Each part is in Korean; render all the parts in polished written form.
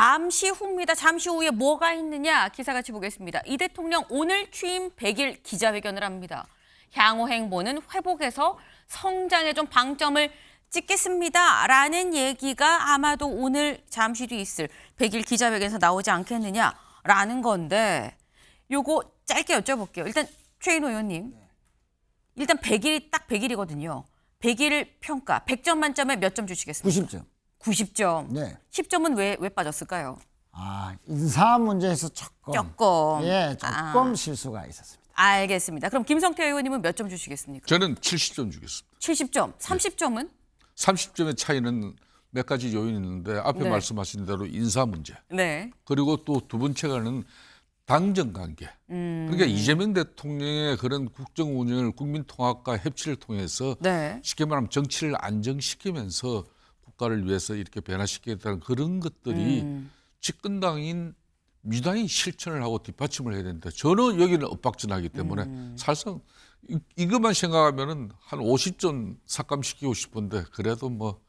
잠시 후입니다. 잠시 후에 뭐가 있느냐 기사 같이 보겠습니다. 이 대통령 오늘 취임 100일 기자회견을 합니다. 향후 행보는 회복에서 성장에 좀 방점을 찍겠습니다라는 얘기가 아마도 오늘 잠시 뒤 있을 100일 기자회견에서 나오지 않겠느냐라는 건데 요거 짧게 여쭤볼게요. 일단 최인호 의원님. 일단 100일이 딱 100일이거든요. 100일 평가 100점 만점에 몇 점 주시겠습니까? 90점. 90점. 네. 10점은 왜 빠졌을까요? 인사 문제에서 조금. 예, 조금 아. 실수가 있었습니다. 알겠습니다. 그럼 김성태 의원님은 몇 점 주시겠습니까? 저는 70점 주겠습니다. 70점. 30점은? 30점의 차이는 몇 가지 요인이 있는데 앞에 네. 말씀하신 대로 인사 문제. 네. 그리고 또 두 번째가는 당정 관계. 그러니까 이재명 대통령의 그런 국정 운영을 국민 통합과 협치를 통해서 네. 쉽게 말하면 정치를 안정시키면서 국가를 위해서 이렇게 변화시키겠다는 그런 것들이 집권당인 민주당이 실천을 하고 뒷받침을 해야 되는데 저는 여기는 엇박진하기 때문에 사실상 이것만 생각하면은 한 50점 삭감시키고 싶은데 그래도 뭐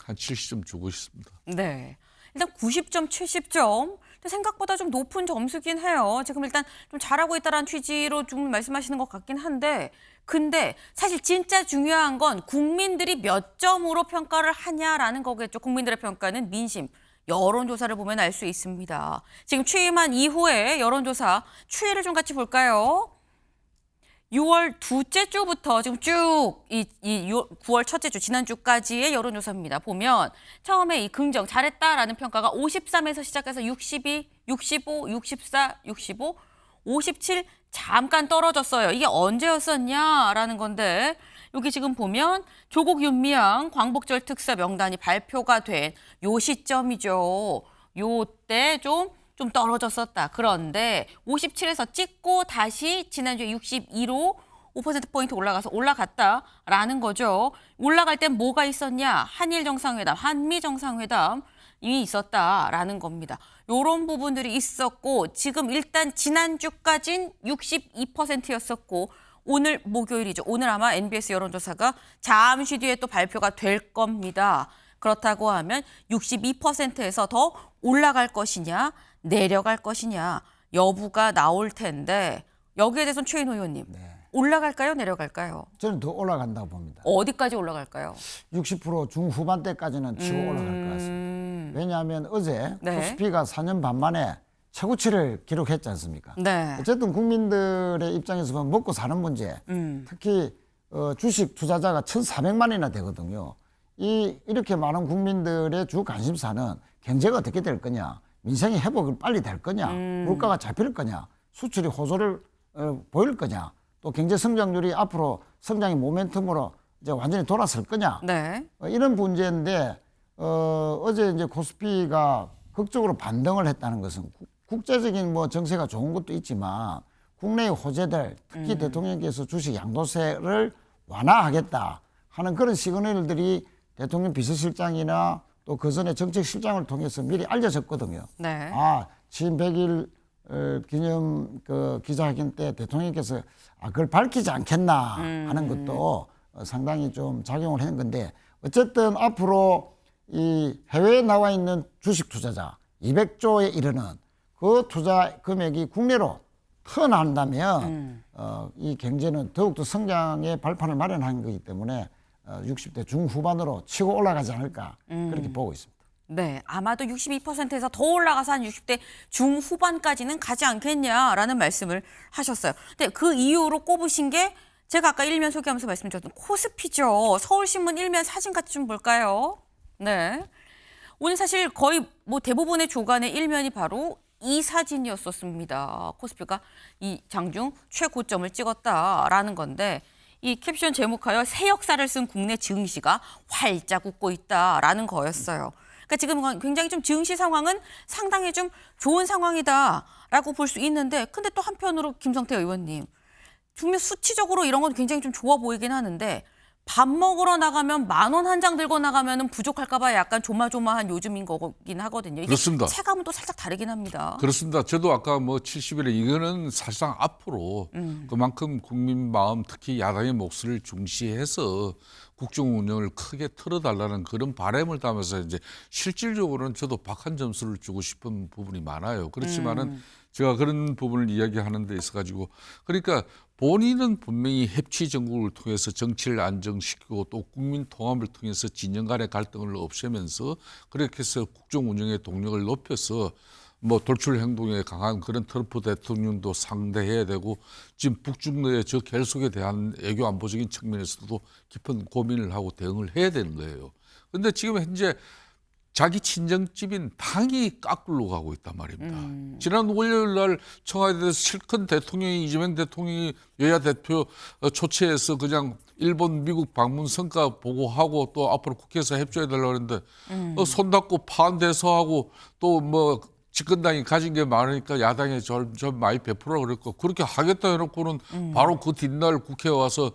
한 70점 주고 싶습니다. 네. 일단 90점, 70점. 생각보다 좀 높은 점수긴 해요. 지금 일단 좀 잘하고 있다라는 취지로 좀 말씀하시는 것 같긴 한데 근데 사실 진짜 중요한 건 국민들이 몇 점으로 평가를 하냐라는 거겠죠. 국민들의 평가는 민심, 여론조사를 보면 알 수 있습니다. 지금 취임한 이후에 여론조사 추이를 좀 같이 볼까요? 6월 둘째 주부터 지금 쭉 9월 첫째 주 지난주까지의 여론조사입니다. 보면 처음에 이 긍정 잘했다라는 평가가 53에서 시작해서 62, 65, 64, 65, 57 잠깐 떨어졌어요. 이게 언제였었냐라는 건데 여기 지금 보면 조국 윤미향 광복절 특사 명단이 발표가 된 요 시점이죠. 요때 좀 떨어졌었다. 그런데 57에서 찍고 다시 지난주에 62로 5%포인트 올라갔다라는 거죠. 올라갈 땐 뭐가 있었냐? 한일 정상회담, 한미 정상회담이 있었다라는 겁니다. 이런 부분들이 있었고 지금 일단 지난주까진 62%였었고 오늘 목요일이죠. 오늘 아마 NBS 여론조사가 잠시 뒤에 또 발표가 될 겁니다. 그렇다고 하면 62%에서 더 올라갈 것이냐 내려갈 것이냐 여부가 나올 텐데 여기에 대해서는 최인호 의원님 올라갈까요 내려갈까요? 저는 더 올라간다고 봅니다. 어디까지 올라갈까요? 60% 중후반대까지는 치고 올라갈 것 같습니다. 왜냐하면 어제 네. 코스피가 4년 반 만에 최고치를 기록했지 않습니까? 네. 어쨌든 국민들의 입장에서 보면 먹고 사는 문제, 특히 주식 투자자가 1,400만이나 되거든요. 이렇게 많은 국민들의 주 관심사는 경제가 어떻게 될 거냐, 민생이 회복이 빨리 될 거냐, 물가가 잡힐 거냐, 수출이 호조를 보일 거냐, 또 경제 성장률이 앞으로 성장의 모멘텀으로 이제 완전히 돌아설 거냐, 네. 이런 문제인데 어제 이제 코스피가 극적으로 반등을 했다는 것은 국제적인 뭐 정세가 좋은 것도 있지만 국내의 호재들, 특히 대통령께서 주식 양도세를 완화하겠다 하는 그런 시그널들이 대통령 비서실장이나 또 그 전에 정책실장을 통해서 미리 알려졌거든요. 네. 취임 100일 기념 그 기자회견 때 대통령께서 그걸 밝히지 않겠나 하는 것도 상당히 좀 작용을 했는 건데 어쨌든 앞으로 이 해외에 나와 있는 주식 투자자 200조에 이르는 그 투자 금액이 국내로 턴한다면 이 경제는 더욱더 성장의 발판을 마련한 거기 때문에 60대 중후반으로 치고 올라가지 않을까 그렇게 보고 있습니다. 네, 아마도 62%에서 더 올라가서 한 60대 중후반까지는 가지 않겠냐라는 말씀을 하셨어요. 근데 그 이유로 꼽으신 게 제가 아까 일면 소개하면서 말씀드렸던 코스피죠. 서울신문 일면 사진 같이 좀 볼까요? 네. 오늘 사실 거의 뭐 대부분의 조간의 일면이 바로 이 사진이었었습니다. 코스피가 이 장중 최고점을 찍었다라는 건데 이 캡션 제목하여 새 역사를 쓴 국내 증시가 활짝 웃고 있다라는 거였어요. 그러니까 지금 굉장히 좀 증시 상황은 상당히 좀 좋은 상황이다라고 볼 수 있는데 근데 또 한편으로 김성태 의원님 분명 수치적으로 이런 건 굉장히 좀 좋아 보이긴 하는데 밥 먹으러 나가면 10,000원 한 장 들고 나가면은 부족할까 봐 약간 조마조마한 요즘인 거긴 하거든요. 이게 그렇습니다. 체감은 또 살짝 다르긴 합니다. 그렇습니다. 저도 아까 뭐 70일에 이거는 사실상 앞으로 그만큼 국민 마음 특히 야당의 몫을 중시해서 국정 운영을 크게 틀어달라는 그런 바람을 담아서 이제 실질적으로는 저도 박한 점수를 주고 싶은 부분이 많아요. 그렇지만은 제가 그런 부분을 이야기하는 데 있어 가지고 그러니까 본인은 분명히 협치 정국을 통해서 정치를 안정시키고 또 국민 통합을 통해서 진영 간의 갈등을 없애면서 그렇게 해서 국정 운영의 동력을 높여서 뭐 돌출 행동에 강한 그런 트럼프 대통령도 상대해야 되고 지금 북중러의 저 결속에 대한 외교 안보적인 측면에서도 깊은 고민을 하고 대응을 해야 되는 거예요. 그런데 지금 현재 자기 친정집인 당이 까꿀로 가고 있단 말입니다. 지난 월요일 날 청와대에서 실컷 대통령이 이재명 대통령이 여야 대표 초청해서 그냥 일본, 미국 방문 성과 보고하고 또 앞으로 국회에서 협조해 달라고 했는데 손 닫고 파한대서하고 또 뭐 집권당이 가진 게 많으니까 야당에 좀 많이 베풀어 그랬고 그렇게 하겠다 해놓고는 바로 그 뒷날 국회에 와서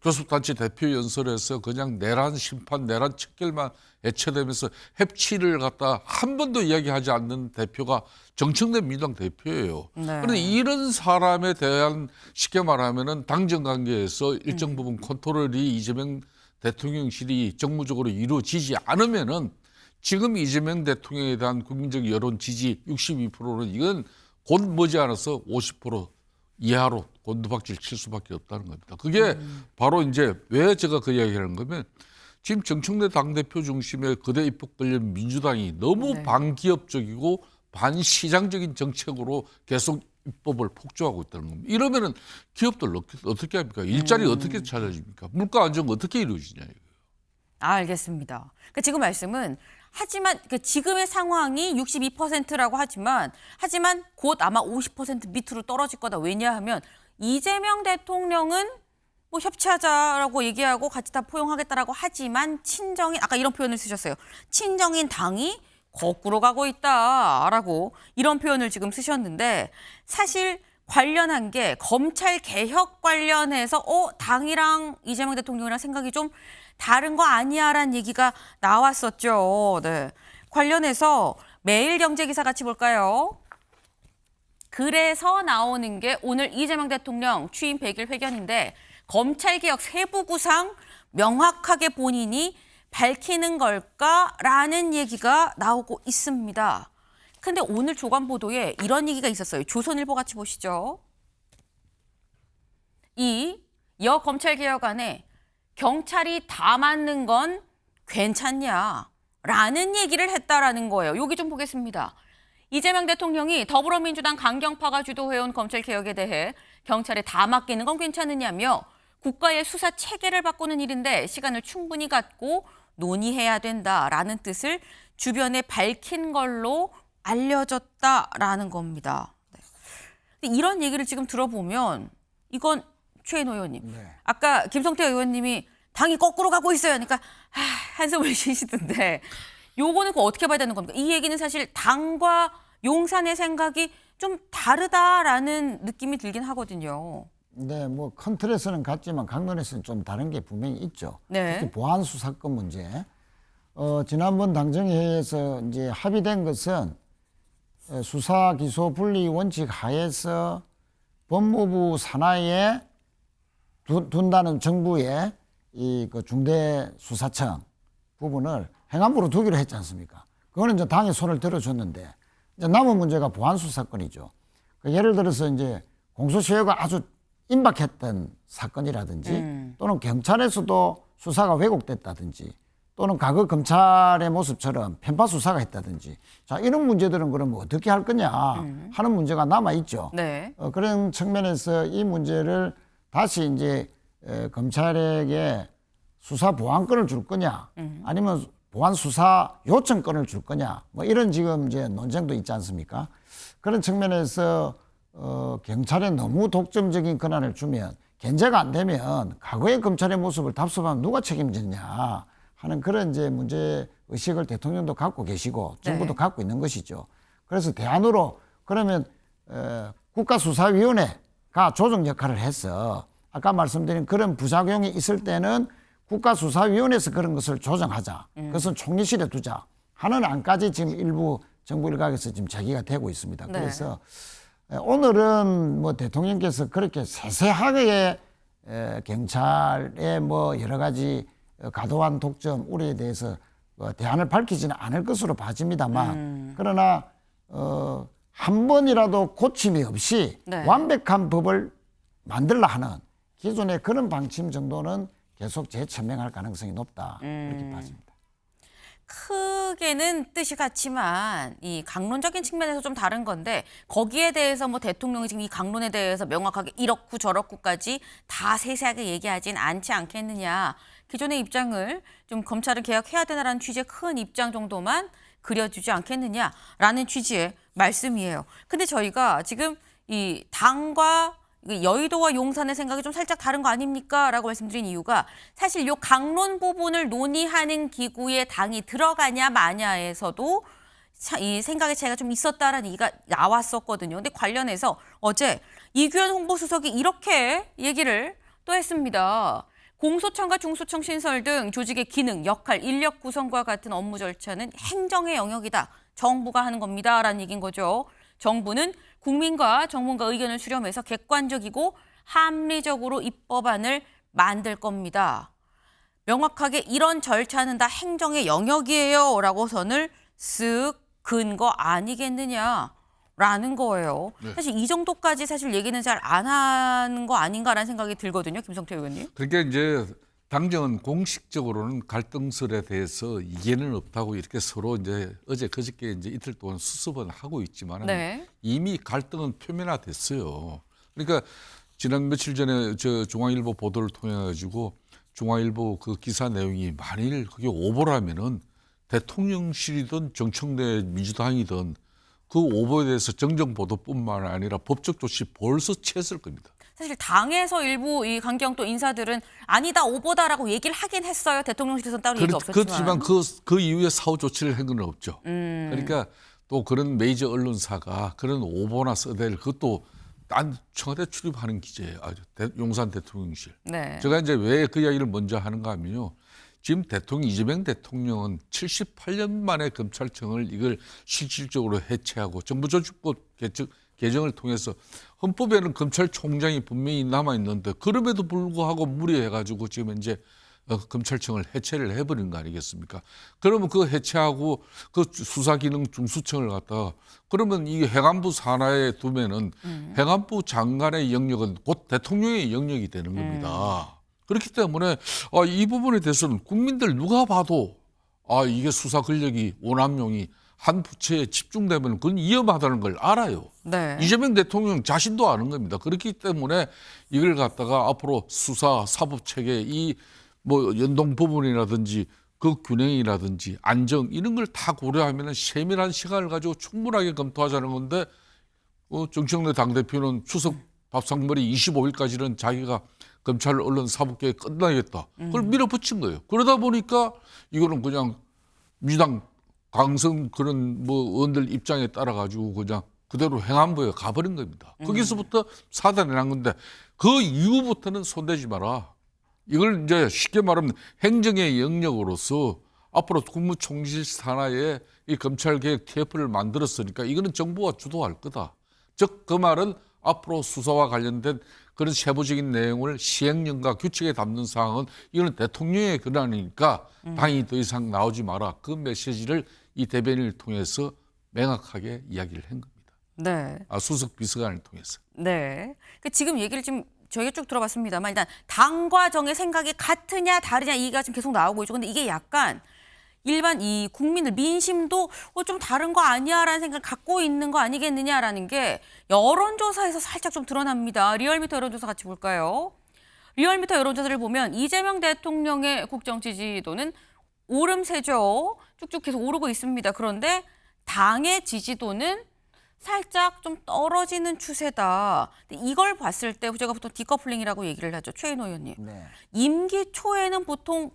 교섭단체 대표 연설에서 그냥 내란 심판, 내란 척결만 애쳐대면서 협치를 갖다 한 번도 이야기하지 않는 대표가 정청래 민주당 대표예요. 네. 그런데 이런 사람에 대한 쉽게 말하면은 당정 관계에서 일정 부분 컨트롤이 이재명 대통령실이 정무적으로 이루어지지 않으면은 지금 이재명 대통령에 대한 국민적 여론 지지 62%는 이건 곧 머지않아서 50% 이하로 곤두박질 칠 수밖에 없다는 겁니다. 그게 바로 이제 왜 제가 그 이야기를 하는 거면 지금 정청래 당대표 중심의 거대 입법 관련 민주당이 너무 네. 반기업적이고 반시장적인 정책으로 계속 입법을 폭주하고 있다는 겁니다. 이러면은 기업들 어떻게 합니까? 일자리 어떻게 찾아집니까? 물가 안정 어떻게 이루어지냐 이거예요. 알겠습니다. 그러니까 지금 말씀은 하지만 그러니까 지금의 상황이 62%라고 하지만 곧 아마 50% 밑으로 떨어질 거다. 왜냐하면 이재명 대통령은 뭐 협치하자라고 얘기하고 같이 다 포용하겠다라고 하지만 친정인 아까 이런 표현을 쓰셨어요. 친정인 당이 거꾸로 가고 있다라고 이런 표현을 지금 쓰셨는데 사실 관련한 게 검찰 개혁 관련해서 당이랑 이재명 대통령이랑 생각이 좀 다른 거 아니야라는 얘기가 나왔었죠. 네. 관련해서 매일경제 기사 같이 볼까요? 그래서 나오는 게 오늘 이재명 대통령 취임 100일 회견인데 검찰개혁 세부 구상 명확하게 본인이 밝히는 걸까라는 얘기가 나오고 있습니다. 근데 오늘 조간 보도에 이런 얘기가 있었어요. 조선일보 같이 보시죠. 이 검찰개혁안에 경찰이 다 맞는 건 괜찮냐라는 얘기를 했다라는 거예요. 여기 좀 보겠습니다. 이재명 대통령이 더불어민주당 강경파가 주도해온 검찰개혁에 대해 경찰에 다 맡기는 건 괜찮느냐며 국가의 수사 체계를 바꾸는 일인데 시간을 충분히 갖고 논의해야 된다라는 뜻을 주변에 밝힌 걸로 알려졌다라는 겁니다. 네. 근데 이런 얘기를 지금 들어보면 이건 최인호 의원님, 네. 아까 김성태 의원님이 당이 거꾸로 가고 있어요. 그러니까 한숨을 쉬시던데 요거는 그 어떻게 봐야 되는 겁니까? 이 얘기는 사실 당과 용산의 생각이 좀 다르다라는 느낌이 들긴 하거든요. 네, 뭐 큰 틀에서는 같지만 강론에서는 좀 다른 게 분명히 있죠. 네. 특히 보안 수사권 문제. 지난번 당정회의에서 이제 합의된 것은 수사 기소 분리 원칙 하에서 법무부 산하에 둔다는 정부의 그 중대수사청 부분을 행안부로 두기로 했지 않습니까? 그거는 이제 당이 손을 들어줬는데 이제 남은 문제가 보안 수사권이죠. 예를 들어서 이제 공소시효가 아주 임박했던 사건이라든지 또는 경찰에서도 수사가 왜곡됐다든지 또는 과거 검찰의 모습처럼 편파 수사가 했다든지 자 이런 문제들은 그러면 어떻게 할 거냐 하는 문제가 남아 있죠. 네. 그런 측면에서 이 문제를 다시 이제 검찰에게 수사 보안권을 줄 거냐 아니면 보안 수사 요청권을 줄 거냐 뭐 이런 지금 이제 논쟁도 있지 않습니까? 그런 측면에서 경찰에 너무 독점적인 권한을 주면 견제가 안 되면 과거의 검찰의 모습을 답습하면 누가 책임지냐 하는 그런 이제 문제 의식을 대통령도 갖고 계시고 정부도 네. 갖고 있는 것이죠. 그래서 대안으로 그러면 국가수사위원회가 조정 역할을 해서 아까 말씀드린 그런 부작용이 있을 때는 국가수사위원회에서 그런 것을 조정하자. 그것은 총리실에 두자 하는 안까지 지금 일부 정부 일각에서 지금 제기가 되고 있습니다. 네. 그래서 오늘은 뭐 대통령께서 그렇게 세세하게 경찰의 뭐 여러 가지 과도한 독점 우려에 대해서 대안을 밝히지는 않을 것으로 봐집니다만 그러나 한 번이라도 고침이 없이 네. 완벽한 법을 만들라 하는 기존의 그런 방침 정도는 계속 재천명할 가능성이 높다 이렇게 봐집니다. 크게는 뜻이 같지만 이 강론적인 측면에서 좀 다른 건데 거기에 대해서 뭐 대통령이 지금 이 강론에 대해서 명확하게 이렇고 저렇고까지 다 세세하게 얘기하진 않지 않겠느냐. 기존의 입장을 좀 검찰을 개혁해야 되나라는 취지의 큰 입장 정도만 그려주지 않겠느냐라는 취지의 말씀이에요. 근데 저희가 지금 이 당과 여의도와 용산의 생각이 좀 살짝 다른 거 아닙니까? 라고 말씀드린 이유가 사실 요 강론 부분을 논의하는 기구에 당이 들어가냐 마냐에서도 이 생각의 차이가 좀 있었다라는 얘기가 나왔었거든요. 근데 관련해서 어제 이규현 홍보수석이 이렇게 얘기를 또 했습니다. 공소청과 중소청 신설 등 조직의 기능, 역할, 인력 구성과 같은 업무 절차는 행정의 영역이다. 정부가 하는 겁니다. 라는 얘기인 거죠. 정부는 국민과 전문가 의견을 수렴해서 객관적이고 합리적으로 입법안을 만들 겁니다. 명확하게 이런 절차는 다 행정의 영역이에요. 라고 선을 쓱 그은 거 아니겠느냐라는 거예요. 네. 사실 이 정도까지 사실 얘기는 잘 안 하는 거 아닌가라는 생각이 들거든요. 김성태 의원님. 그러니까 이제 당정은 공식적으로는 갈등설에 대해서 이견은 없다고 이렇게 서로 이제 어제 그저께 이제 이틀 동안 수습은 하고 있지만 네. 이미 갈등은 표면화됐어요. 그러니까 지난 며칠 전에 저 중앙일보 보도를 통해 가지고 중앙일보 그 기사 내용이 만일 그게 오보라면은 대통령실이든 정청래 민주당이든 그 오보에 대해서 정정 보도뿐만 아니라 법적 조치 벌써 취했을 겁니다. 사실 당에서 일부 이 강경도 인사들은 아니다 오보다라고 얘기를 하긴 했어요. 대통령실에서는 따로 얘기 없었지만. 그렇지만 그 이후에 사후 조치를 한 건 없죠. 그러니까 또 그런 메이저 언론사가 그런 오보나 써댈 그것도 난 청와대 출입하는 기자예요. 아주 용산 대통령실. 네. 제가 이제 왜 그 이야기를 먼저 하는가 하면요. 지금 이재명 대통령은 78년 만에 검찰청을 이걸 실질적으로 해체하고 정부조직법 개정을 통해서 헌법에는 검찰총장이 분명히 남아있는데 그럼에도 불구하고 무리해가지고 지금 이제 검찰청을 해체를 해버린 거 아니겠습니까? 그러면 그 해체하고 그 수사기능 중수청을 갖다가 그러면 이게 행안부 산하에 두면은 행안부 장관의 영역은 곧 대통령의 영역이 되는 겁니다. 그렇기 때문에 이 부분에 대해서는 국민들 누가 봐도 이게 수사 권력이 오남용이 한 부처에 집중되면 그건 위험하다는 걸 알아요. 네. 이재명 대통령 자신도 아는 겁니다. 그렇기 때문에 이걸 갖다가 앞으로 수사 사법 체계 이 뭐 연동 부분이라든지 그 균형이라든지 안정 이런 걸 다 고려하면 세밀한 시간을 가지고 충분하게 검토하자는 건데 정청래 당대표는 추석 밥상머리 25일까지는 자기가 검찰 언론 사법개혁 끝나겠다. 그걸 밀어붙인 거예요. 그러다 보니까 이거는 그냥 민주당 강성 그런 뭐 의원들 입장에 따라 가지고 그냥 그대로 행안부에 가버린 겁니다. 거기서부터 사단이 난 건데 그 이후부터는 손대지 마라. 이걸 이제 쉽게 말하면 행정의 영역으로서 앞으로 국무총실 산하에 이 검찰개혁 TF를 만들었으니까 이거는 정부가 주도할 거다. 즉 그 말은 앞으로 수사와 관련된 그런 세부적인 내용을 시행령과 규칙에 담는 사항은 이거는 대통령의 권한이니까 당이 더 이상 나오지 마라. 그 메시지를 이 대변인을 통해서 명확하게 이야기를 한 겁니다. 네. 수석 비서관을 통해서. 네. 지금 얘기를 지금 저희가 쭉 들어봤습니다만 일단 당과 정의 생각이 같으냐 다르냐 이 얘기가 지금 계속 나오고 있죠. 근데 이게 약간 일반 이 국민들 민심도 좀 다른 거 아니야라는 생각을 갖고 있는 거 아니겠느냐라는 게 여론조사에서 살짝 좀 드러납니다. 리얼미터 여론조사 같이 볼까요? 리얼미터 여론조사를 보면 이재명 대통령의 국정 지지도는 오름세죠. 쭉쭉 계속 오르고 있습니다. 그런데 당의 지지도는 살짝 좀 떨어지는 추세다. 근데 이걸 봤을 때 제가 보통 디커플링이라고 얘기를 하죠. 최인호 의원님. 네. 임기 초에는 보통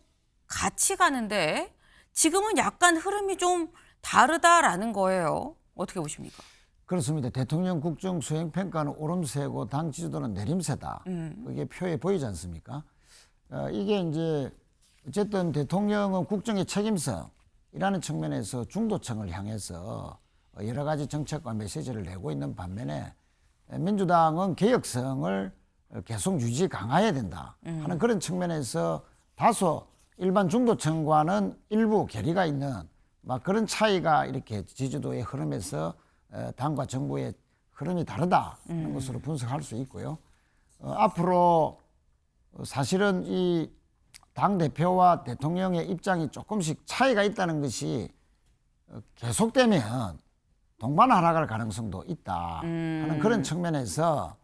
같이 가는데 지금은 약간 흐름이 좀 다르다라는 거예요. 어떻게 보십니까? 그렇습니다. 대통령 국정 수행 평가는 오름세고 당 지지도는 내림세다. 그게 표에 보이지 않습니까? 이게 이제 어쨌든 대통령은 국정의 책임성이라는 측면에서 중도층을 향해서 여러 가지 정책과 메시지를 내고 있는 반면에 민주당은 개혁성을 계속 유지 강화해야 된다 하는 그런 측면에서 다소 일반 중도층과는 일부 괴리가 있는 막 그런 차이가 이렇게 지지도의 흐름에서 당과 정부의 흐름이 다르다 하는 것으로 분석할 수 있고요. 앞으로 사실은 이 당 대표와 대통령의 입장이 조금씩 차이가 있다는 것이 계속되면 동반 하락할 가능성도 있다 하는 그런 측면에서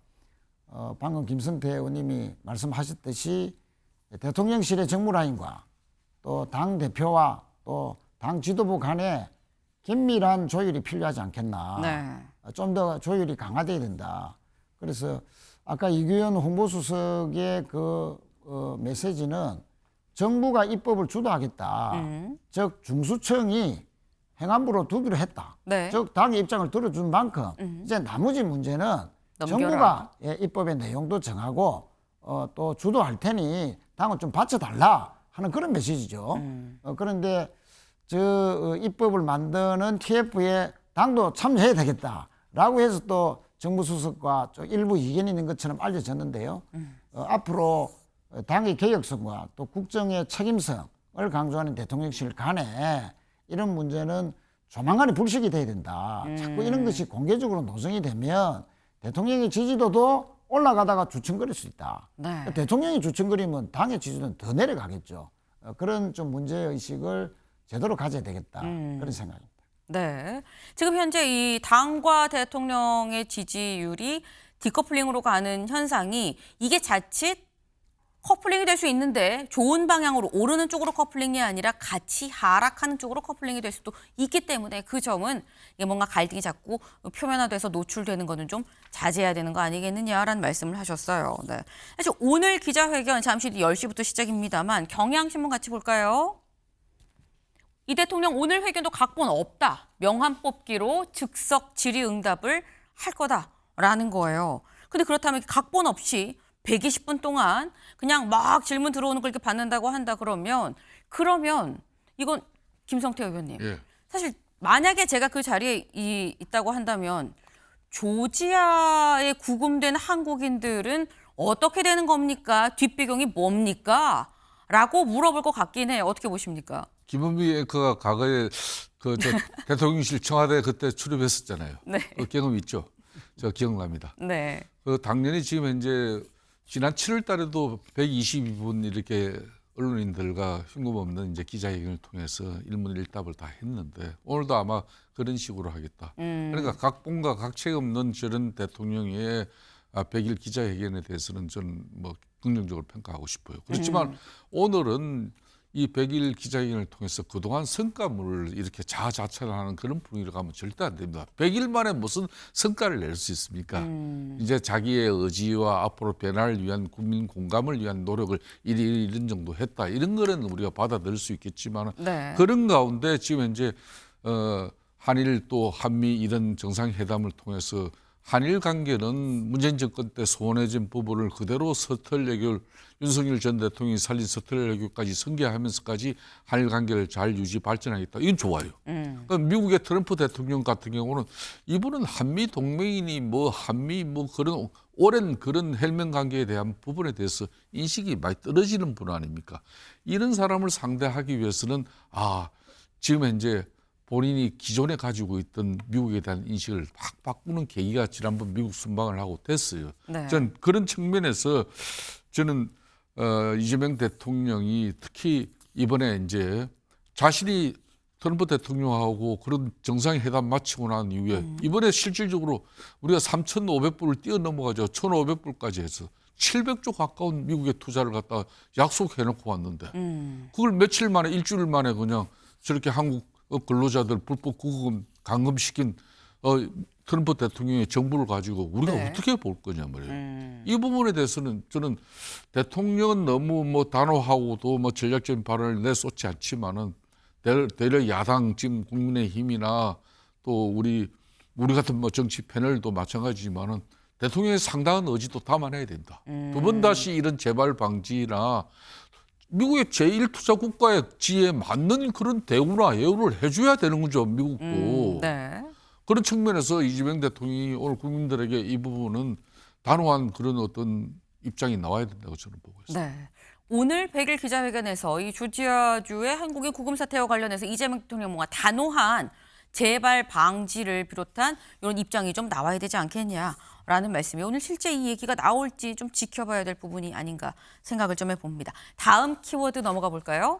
방금 김성태 의원님이 말씀하셨듯이 대통령실의 정무라인과 또 당 대표와 또 당 지도부 간에 긴밀한 조율이 필요하지 않겠나. 네. 좀 더 조율이 강화돼야 된다. 그래서 아까 이규현 홍보수석의 그 메시지는 정부가 입법을 주도하겠다. 즉 중수청이 행안부로 두기로 했다. 네. 즉 당의 입장을 들어준 만큼 이제 나머지 문제는 넘겨라. 정부가 입법의 내용도 정하고 또 주도할 테니 당은 좀 받쳐달라 하는 그런 메시지죠. 그런데 입법을 만드는 TF에 당도 참여해야 되겠다라고 해서 또 정부 수석과 일부 이견이 있는 것처럼 알려졌는데요. 앞으로 당의 개혁성과 또 국정의 책임성을 강조하는 대통령실 간에 이런 문제는 조만간에 불식이 돼야 된다. 자꾸 이런 것이 공개적으로 노정이 되면 대통령의 지지도도 올라가다가 주춤거릴 수 있다. 네. 대통령이 주춤거리면 당의 지지도는 더 내려가겠죠. 그런 좀 문제의식을 제대로 가져야 되겠다. 그런 생각입니다. 네. 지금 현재 이 당과 대통령의 지지율이 디커플링으로 가는 현상이 이게 자칫 커플링이 될 수 있는데 좋은 방향으로 오르는 쪽으로 커플링이 아니라 같이 하락하는 쪽으로 커플링이 될 수도 있기 때문에 그 점은 이게 뭔가 갈등이 자꾸 표면화돼서 노출되는 거는 좀 자제해야 되는 거 아니겠느냐라는 말씀을 하셨어요. 네. 사실 오늘 기자회견 잠시 뒤 10시부터 시작입니다만 경향신문 같이 볼까요? 이 대통령 오늘 회견도 각본 없다. 명함 뽑기로 즉석 질의응답을 할 거다라는 거예요. 근데 그렇다면 각본 없이 120분 동안 그냥 막 질문 들어오는 걸 이렇게 받는다고 한다 그러면 이건 김성태 의원님. 예. 사실 만약에 제가 그 자리에 있다고 한다면 조지아에 구금된 한국인들은 어떻게 되는 겁니까? 뒷배경이 뭡니까? 라고 물어볼 것 같긴 해요. 어떻게 보십니까? 김은미 앵커가 과거에 대통령실 청와대 그때 출입했었잖아요. 네. 그 경험 있죠? 저 기억납니다. 네. 당연히 지금 현재 지난 7월 달에도 122분 이렇게 언론인들과 흉금없는 이제 기자회견을 통해서 일문일답을 다 했는데 오늘도 아마 그런 식으로 하겠다. 그러니까 각본과 각책 없는 저런 대통령의 100일 기자회견에 대해서는 저는 뭐 긍정적으로 평가하고 싶어요. 그렇지만 오늘은 이 100일 기자회견을 통해서 그동안 성과물을 이렇게 자아자찬하는 그런 분위기로 가면 절대 안 됩니다. 100일 만에 무슨 성과를 낼 수 있습니까? 이제 자기의 의지와 앞으로 변화를 위한 국민 공감을 위한 노력을 이런 정도 했다. 이런 거는 우리가 받아들일 수 있겠지만 네. 그런 가운데 지금 현재 한일 또 한미 이런 정상회담을 통해서 한일 관계는 문재인 정권 때 소원해진 부분을 그대로 서털 외교를 윤석열 전 대통령이 살린 서털 외교까지 전개하면서까지 한일 관계를 잘 유지 발전하겠다. 이건 좋아요. 그러니까 미국의 트럼프 대통령 같은 경우는 이분은 한미 동맹이니 한미 그런 오랜 그런 혈맹 관계에 대한 부분에 대해서 인식이 많이 떨어지는 분 아닙니까? 이런 사람을 상대하기 위해서는 지금 현재 본인이 기존에 가지고 있던 미국에 대한 인식을 확 바꾸는 계기가 지난번 미국 순방을 하고 됐어요. 네. 전 그런 측면에서 저는 이재명 대통령이 특히 이번에 이제 자신이 트럼프 대통령하고 그런 정상회담 마치고 난 이후에 이번에 실질적으로 우리가 3,500불을 뛰어넘어가지고 1,500불까지 해서 700조 가까운 미국의 투자를 갖다 약속해놓고 왔는데 그걸 며칠 만에 일주일 만에 그냥 저렇게 한국 근로자들 불법 구금 감금시킨 트럼프 대통령의 정부를 가지고 우리가 네. 어떻게 볼 거냐 말이에요. 이 부분에 대해서는 저는 대통령은 너무 단호하고도 전략적인 발언을 내쏟지 않지만은 대려 야당 지금 국민의힘이나 또 우리 같은 정치 패널도 마찬가지지만은 대통령의 상당한 의지도 담아내야 된다. 두 번 다시 이런 재발 방지나 미국의 제1투자 국가의 지위에 맞는 그런 대우나 예우를 해줘야 되는 거죠, 미국도. 네. 그런 측면에서 이재명 대통령이 오늘 국민들에게 이 부분은 단호한 그런 어떤 입장이 나와야 된다고 저는 보고 있습니다. 네. 오늘 100일 기자회견에서 이 조지아주의 한국인 구금 사태와 관련해서 이재명 대통령 뭔가 단호한 재발 방지를 비롯한 이런 입장이 좀 나와야 되지 않겠냐라는 말씀이 오늘 실제 이 얘기가 나올지 좀 지켜봐야 될 부분이 아닌가 생각을 좀 해봅니다. 다음 키워드 넘어가 볼까요?